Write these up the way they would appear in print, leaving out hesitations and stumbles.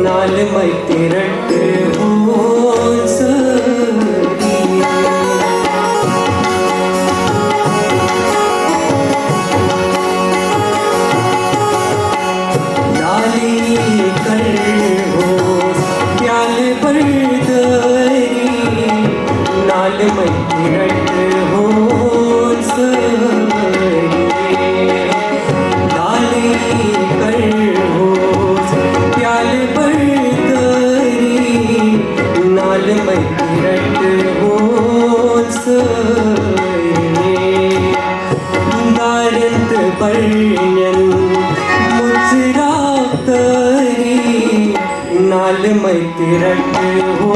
नाल मैते रट हो सरी नाली कर हो प्याल पर दरी नाल मैते रट हो सरी नाली कर प्याल पर दरी नाल मैती रट हो दारंत पर्यन मुचरा तरी नाल मैती रट हो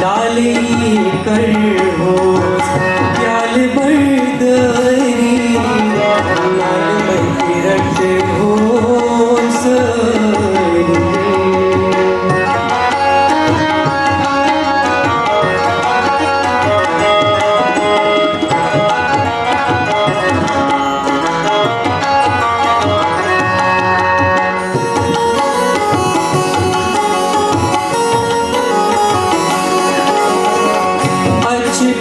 लाली कर हो प्याल पर दरी नाल मैती रट हो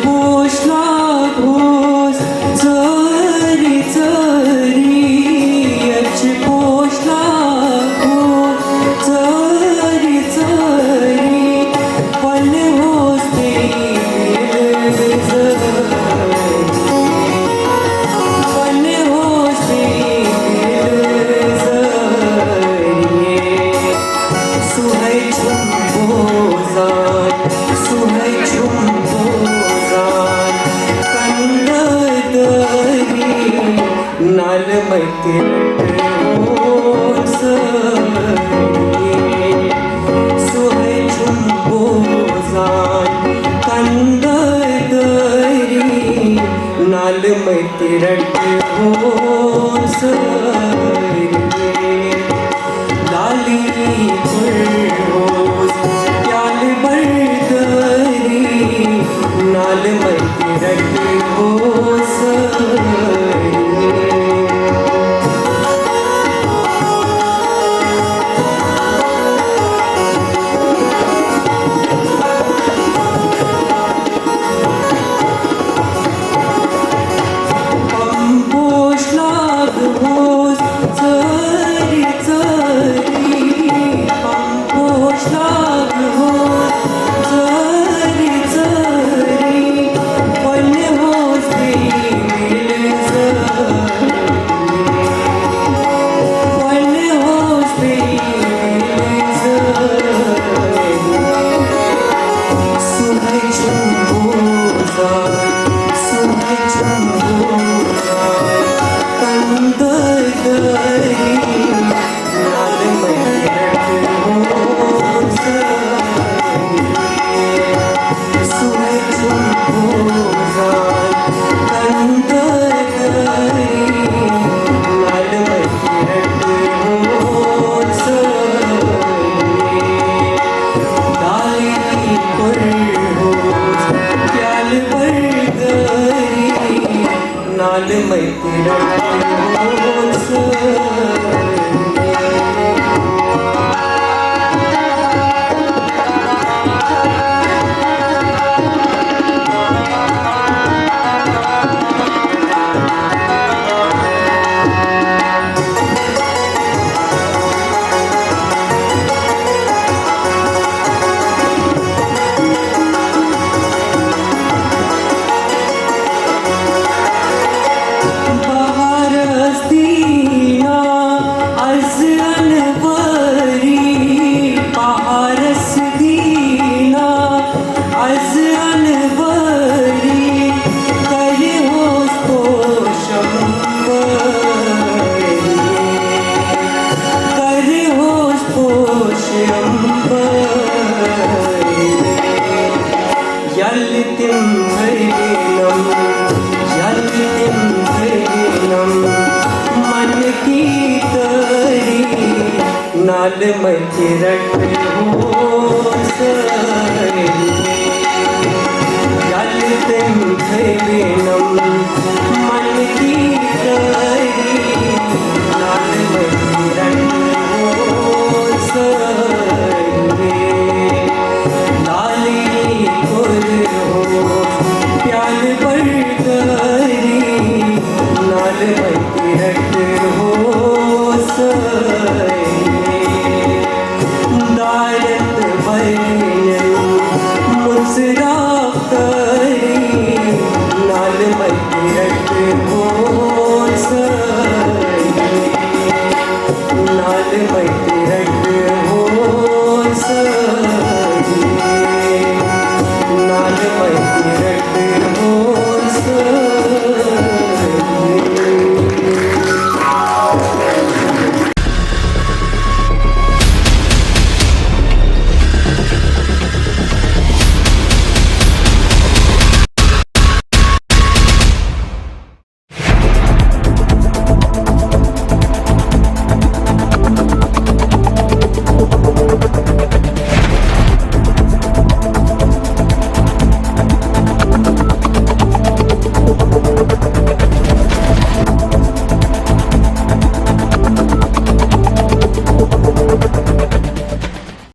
पोषला घोष चरी चरी पोषला घोष चरी चरी पण होते पण होते सुहै झुंबोजान सुहै झुंबोजान कंद दरी नाल मैती रट हो सुहै झुंबोजान कंद दरी नाल मैती रट हो लाली प्याल पर दरी नाल मैती रट हो नाल मैती रट हो मन की तरी नाल मैती रट हो मन की तरी नाल मती रट हो संगे लाली पुर हो प्याल पर करी नाल मती रट